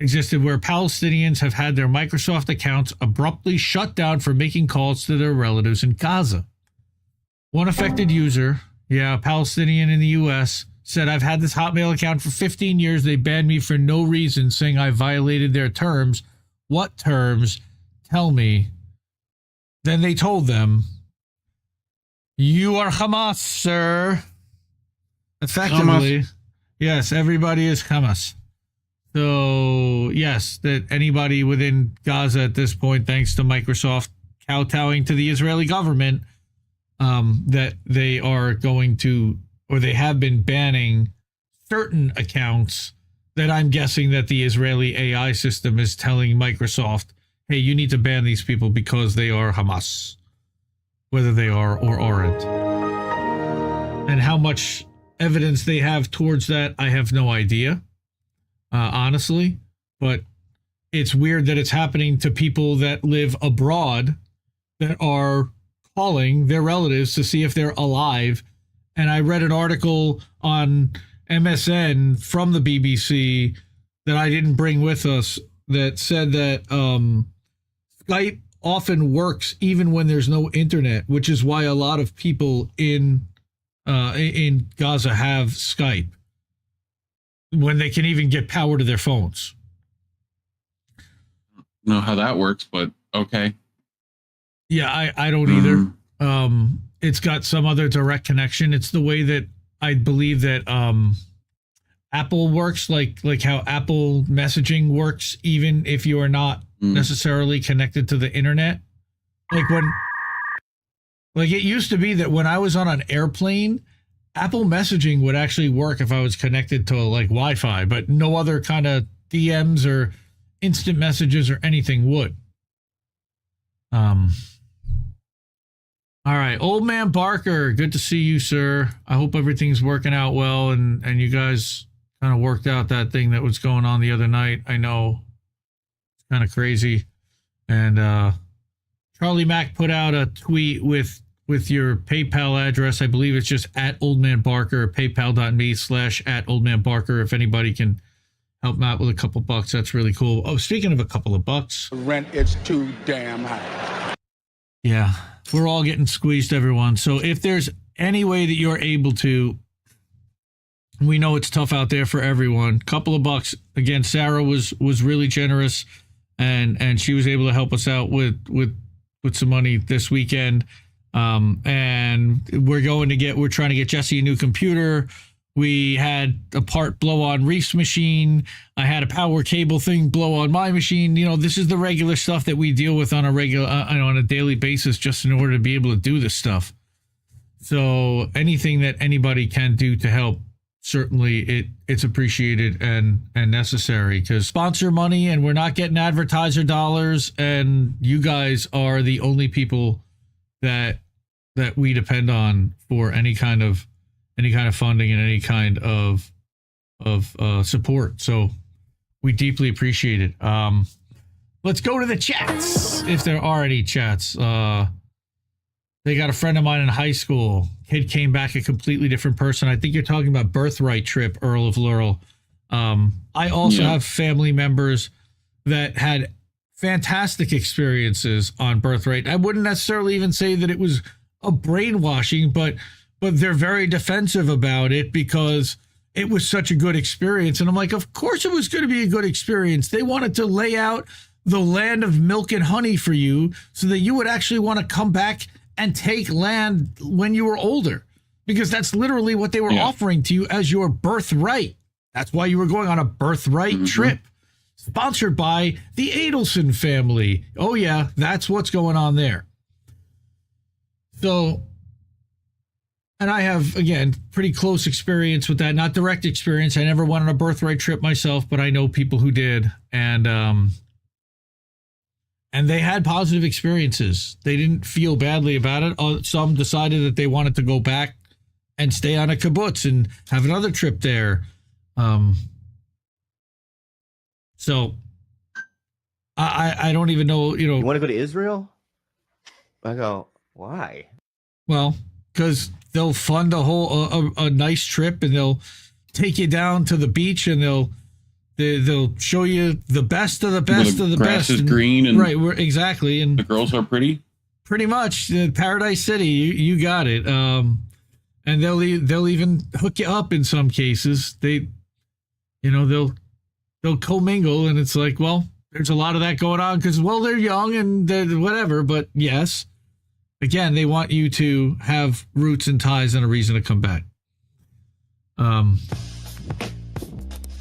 S12: existed where Palestinians have had their Microsoft accounts abruptly shut down for making calls to their relatives in Gaza. One affected user, a Palestinian in the U.S., said, "I've had this Hotmail account for 15 years. They banned me for no reason, saying I violated their terms. What terms? Tell me." Then they told them, "You are Hamas, sir." Effectively, Hamas. Yes, everybody is Hamas. So, yes, that anybody within Gaza at this point, thanks to Microsoft kowtowing to the Israeli government, that they are going to, or they have been banning certain accounts that I'm guessing that the Israeli AI system is telling Microsoft, hey, you need to ban these people because they are Hamas, whether they are or aren't. And how much evidence they have towards that, I have no idea, honestly. But it's weird that it's happening to people that live abroad that are calling their relatives to see if they're alive. And I read an article on MSN from the BBC that I didn't bring with us that said that Skype often works even when there's no internet, which is why a lot of people in Gaza have Skype when they can even get power to their phones.
S14: Know how that works, but okay.
S12: Yeah, I don't either. It's got some other direct connection. It's the way that I believe that Apple works, like how Apple messaging works, even if you are not necessarily connected to the internet. Like it used to be that when I was on an airplane, Apple messaging would actually work if I was connected to like Wi-Fi, but no other kind of DMs or instant messages or anything would. All right, Old Man Barker, good to see you, sir. I hope everything's working out well, and you guys kind of worked out that thing that was going on the other night. I know it's kind of crazy. And Charlie Mack put out a tweet with your PayPal address. I believe it's just at Old Man Barker, paypal.me/@oldmanbarker. If anybody can help him out with a couple bucks, that's really cool. Oh, speaking of a couple of bucks.
S18: Rent is too damn high.
S12: Yeah, we're all getting squeezed, everyone. So if there's any way that you're able to, we know it's tough out there for everyone. Couple of bucks. Again, Sarah was really generous, and she was able to help us out with some money this weekend. And we're trying to get Jesse a new computer. We had a part blow on Reef's machine. I had a power cable thing blow on my machine. You know, this is the regular stuff that we deal with on a daily basis, just in order to be able to do this stuff. So anything that anybody can do to help, certainly it's appreciated and necessary, because sponsor money, and we're not getting advertiser dollars, and you guys are the only people that we depend on for any kind of funding and any kind of support. So we deeply appreciate it. Let's go to the chats, if there are any chats. They got a friend of mine in high school. Kid came back a completely different person. I think you're talking about Birthright Trip, Earl of Laurel. I also have family members that had fantastic experiences on Birthright. I wouldn't necessarily even say that it was a brainwashing, but they're very defensive about it because it was such a good experience. And I'm like, of course it was going to be a good experience. They wanted to lay out the land of milk and honey for you so that you would actually want to come back and take land when you were older, because that's literally what they were offering to you as your birthright. That's why you were going on a birthright trip, sponsored by the Adelson family. Oh yeah, that's what's going on there. So, and I have, again, pretty close experience with that. Not direct experience. I never went on a birthright trip myself, but I know people who did. And they had positive experiences. They didn't feel badly about it. Some decided that they wanted to go back and stay on a kibbutz and have another trip there. So I don't even know,
S19: You want to go to Israel? I go, why?
S12: Well, because they'll fund a nice trip, and they'll take you down to the beach, and they'll show you the best of the best of the
S14: grass
S12: best.
S14: Is green and
S12: exactly, and
S14: the girls are pretty.
S12: Pretty much, Paradise City. You got it. And they'll even hook you up in some cases. They'll commingle, and it's like, well, there's a lot of that going on because, well, they're young and they're whatever. But yes, again, they want you to have roots and ties and a reason to come back.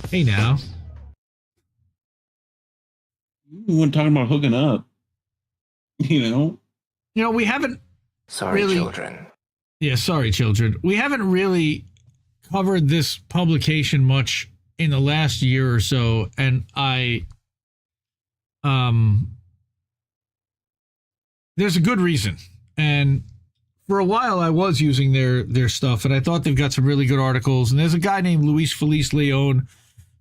S12: Hey now.
S14: We weren't talking about hooking up. You know, we haven't.
S19: Sorry, children.
S12: Yeah, sorry, children. We haven't really covered this publication much in the last year or so, and there's a good reason. And for a while, I was using their stuff, and I thought they've got some really good articles. And there's a guy named Luis Feliz Leon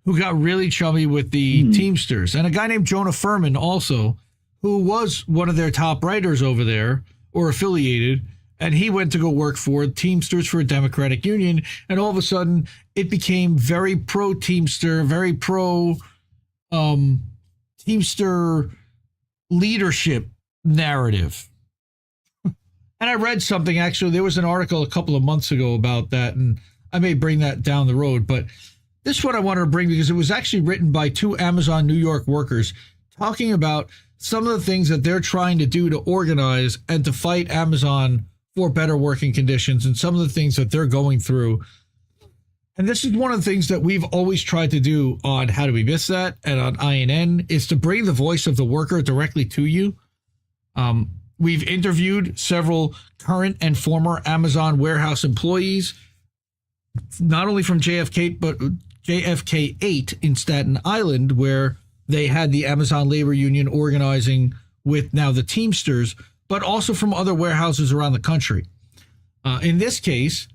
S12: who got really chummy with the Teamsters, and a guy named Jonah Furman also, who was one of their top writers over there or affiliated, and he went to go work for Teamsters for a Democratic Union, and all of a sudden it became very pro Teamster, very pro Teamster leadership narrative. And I read something, actually, there was an article a couple of months ago about that, and I may bring that down the road, but this one I wanted to bring because it was actually written by two Amazon New York workers talking about some of the things that they're trying to do to organize and to fight Amazon for better working conditions, and some of the things that they're going through. And this is one of the things that we've always tried to do on How Do We Miss That and on INN, is to bring the voice of the worker directly to you. We've interviewed several current and former Amazon warehouse employees, not only from JFK, but JFK 8 in Staten Island, where they had the Amazon labor union organizing with now the Teamsters, but also from other warehouses around the country. In this case,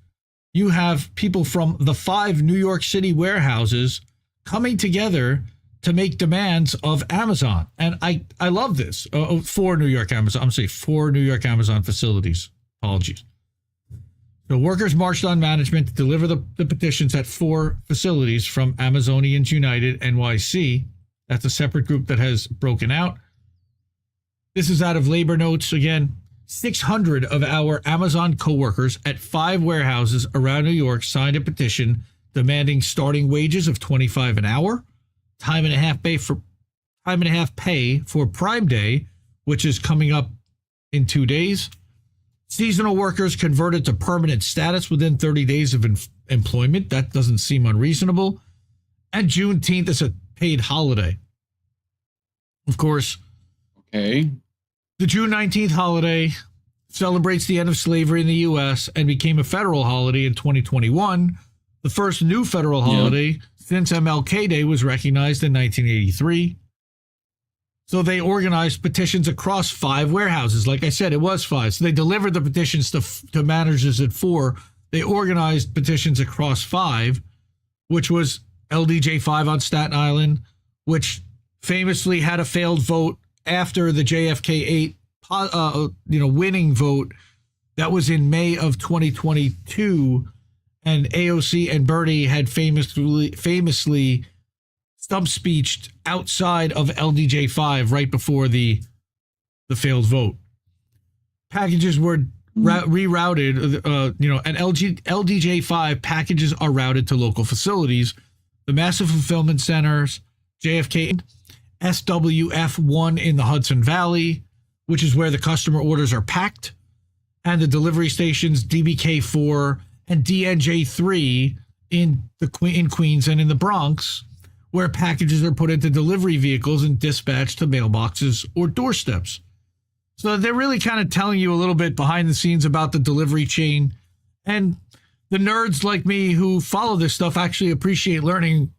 S12: you have people from the 5 New York City warehouses coming together to make demands of Amazon. And I love this. 4 New York Amazon. I'm saying 4 New York Amazon facilities. Apologies. The workers marched on management to deliver the petitions at 4 facilities from Amazonians United NYC. That's a separate group that has broken out. This is out of labor notes. Again, 600 of our Amazon coworkers at 5 warehouses around New York signed a petition demanding starting wages of $25 an hour, time and a half pay for Prime Day, which is coming up in 2 days. Seasonal workers converted to permanent status within 30 days of employment. That doesn't seem unreasonable. And Juneteenth is a paid holiday. Of course.
S14: Okay.
S12: The June 19th holiday celebrates the end of slavery in the U.S. and became a federal holiday in 2021, the first new federal holiday since MLK Day was recognized in 1983. So they organized petitions across 5 warehouses. Like I said, it was 5. So they delivered the petitions to managers at 4. They organized petitions across 5, which was LDJ5 on Staten Island, which famously had a failed vote after the JFK 8 winning vote. That was in May of 2022. And AOC and Bernie had famously stump speeched outside of LDJ5 right before the failed vote. Packages were rerouted, and LDJ5 packages are routed to local facilities. The Massive Fulfillment Centers, JFK, SWF1 in the Hudson Valley, which is where the customer orders are packed, and the delivery stations DBK4 and DNJ3 in Queens and in the Bronx, where packages are put into delivery vehicles and dispatched to mailboxes or doorsteps. So they're really kind of telling you a little bit behind the scenes about the delivery chain. And the nerds like me who follow this stuff actually appreciate learning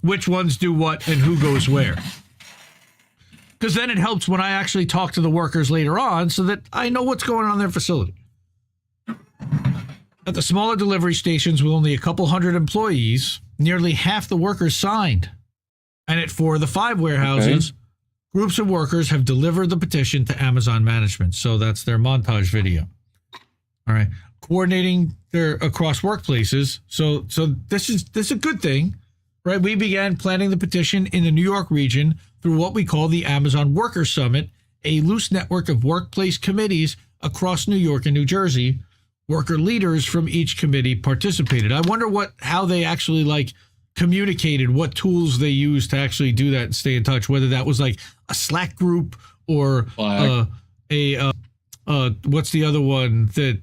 S12: which ones do what and who goes where. Because then it helps when I actually talk to the workers later on so that I know what's going on in their facility. At the smaller delivery stations with only a couple hundred employees, nearly half the workers signed. And at 4 of the 5 warehouses, groups of workers have delivered the petition to Amazon management. So that's their montage video. All right. Coordinating their across workplaces. So this is a good thing, right? We began planning the petition in the New York region through what we call the Amazon Worker Summit, a loose network of workplace committees across New York and New Jersey. Worker leaders from each committee participated. I wonder how they actually communicated, what tools they used to actually do that and stay in touch, whether that was like a Slack group or what's the other one that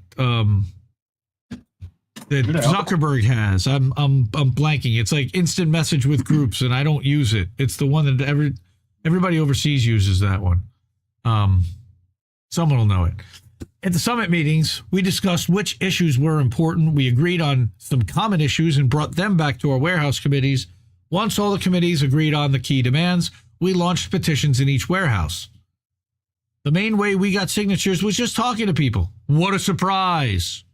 S12: Zuckerberg has. I'm blanking. It's like instant message with groups, and I don't use it. It's the one that everybody overseas uses, that one. Someone will know it. At the summit meetings, we discussed which issues were important. We agreed on some common issues and brought them back to our warehouse committees. Once all the committees agreed on the key demands, we launched petitions in each warehouse. The main way we got signatures was just talking to people. What a surprise.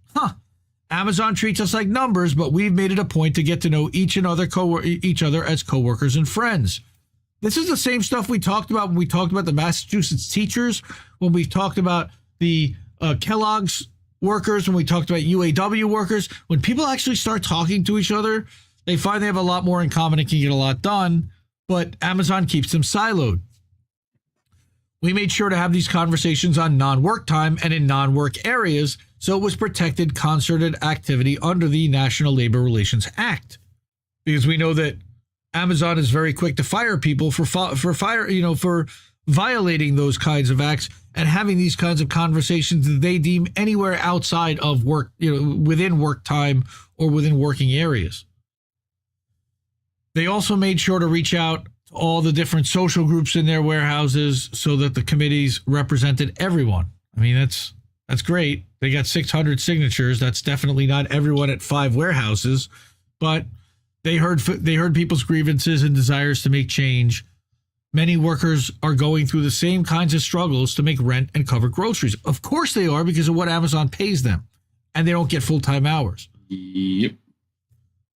S12: Amazon treats us like numbers, but we've made it a point to get to know each other as coworkers and friends. This is the same stuff we talked about when we talked about the Massachusetts teachers, when we talked about the Kellogg's workers, when we talked about UAW workers. When people actually start talking to each other, they find they have a lot more in common and can get a lot done, but Amazon keeps them siloed. We made sure to have these conversations on non-work time and in non-work areas, so it was protected concerted activity under the National Labor Relations Act, because we know that Amazon is very quick to fire people for violating those kinds of acts and having these kinds of conversations that they deem anywhere outside of work, within work time or within working areas. They also made sure to reach out to all the different social groups in their warehouses so that the committees represented everyone. I mean, that's great. They got 600 signatures. That's definitely not everyone at 5 warehouses, but they heard people's grievances and desires to make change. Many workers are going through the same kinds of struggles to make rent and cover groceries. Of course they are, because of what Amazon pays them, and they don't get full-time hours.
S14: Yep.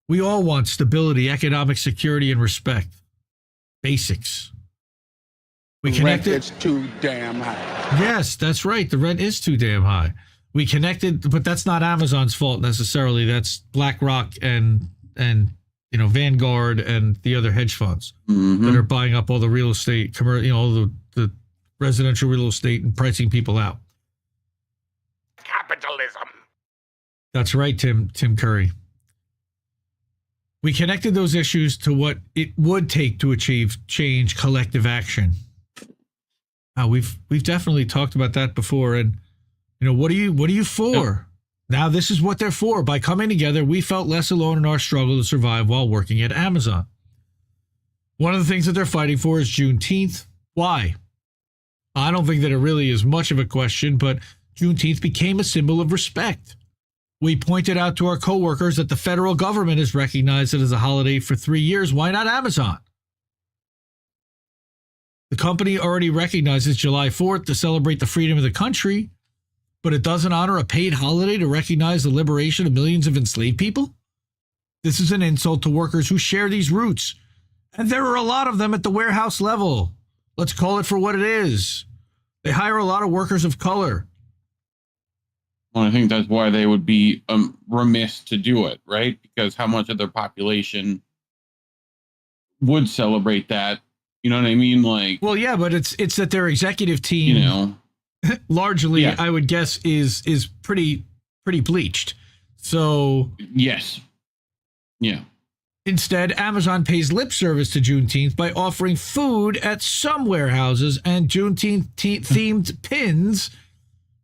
S12: We all want stability, economic security, and respect. Basics. We connected.
S18: Rent is too damn high.
S12: Yes, that's right. The rent is too damn high. We connected, but that's not Amazon's fault necessarily. That's BlackRock and Vanguard and the other hedge funds that are buying up all the real estate, all the residential real estate and pricing people out.
S18: Capitalism.
S12: That's right, Tim Curry. We connected those issues to what it would take to achieve change, collective action. We've definitely talked about that before. And what are you for? Yep. Now this is what they're for. By coming together, we felt less alone in our struggle to survive while working at Amazon. One of the things that they're fighting for is Juneteenth. Why? I don't think that it really is much of a question, but Juneteenth became a symbol of respect. We pointed out to our coworkers that the federal government has recognized it as a holiday for 3 years. Why not Amazon? The company already recognizes July 4th to celebrate the freedom of the country, but it doesn't honor a paid holiday to recognize the liberation of millions of enslaved people? This is an insult to workers who share these roots. And there are a lot of them at the warehouse level. Let's call it for what it is. They hire a lot of workers of color.
S14: Well, I think that's why they would be remiss to do it, right? Because how much of their population would celebrate that? You know what I mean? Like,
S12: well, yeah, but it's that their executive team, largely, yeah. I would guess, is pretty bleached. So
S14: yes, yeah.
S12: Instead, Amazon pays lip service to Juneteenth by offering food at some warehouses and Juneteenth themed pins.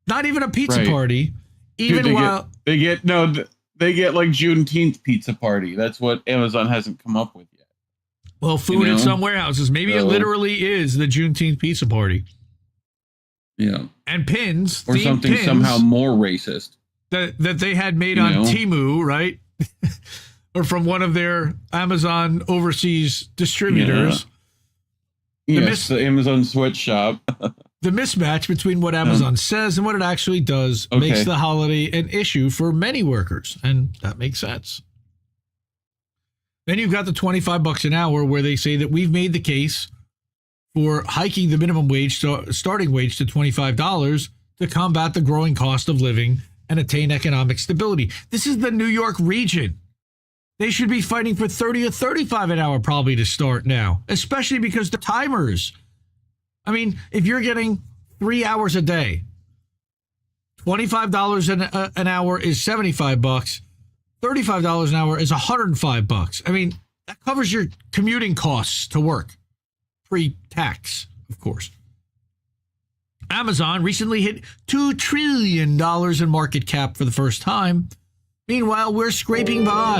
S12: Not even a pizza party. Even
S14: Dude, they get like Juneteenth pizza party. That's what Amazon hasn't come up with yet.
S12: Well, food in some warehouses. Maybe it literally is the Juneteenth pizza party.
S14: Yeah.
S12: And pins.
S14: Or something pins somehow more racist.
S12: That they had made on Temu, right? Or from one of their Amazon overseas distributors.
S14: Yeah. The Amazon sweatshop.
S12: The mismatch between what Amazon says and what it actually does makes the holiday an issue for many workers, and that makes sense. Then you've got the $25 an hour where they say that we've made the case for hiking the minimum wage, starting wage to $25 to combat the growing cost of living and attain economic stability. This is the New York region. They should be fighting for $30 or $35 an hour probably to start now, especially because the timers. I mean, if you're getting 3 hours a day, $25 an hour is $75. $35 an hour is $105. I mean, that covers your commuting costs to work, pre-tax, of course. Amazon recently hit $2 trillion in market cap for the first time. Meanwhile, we're scraping by.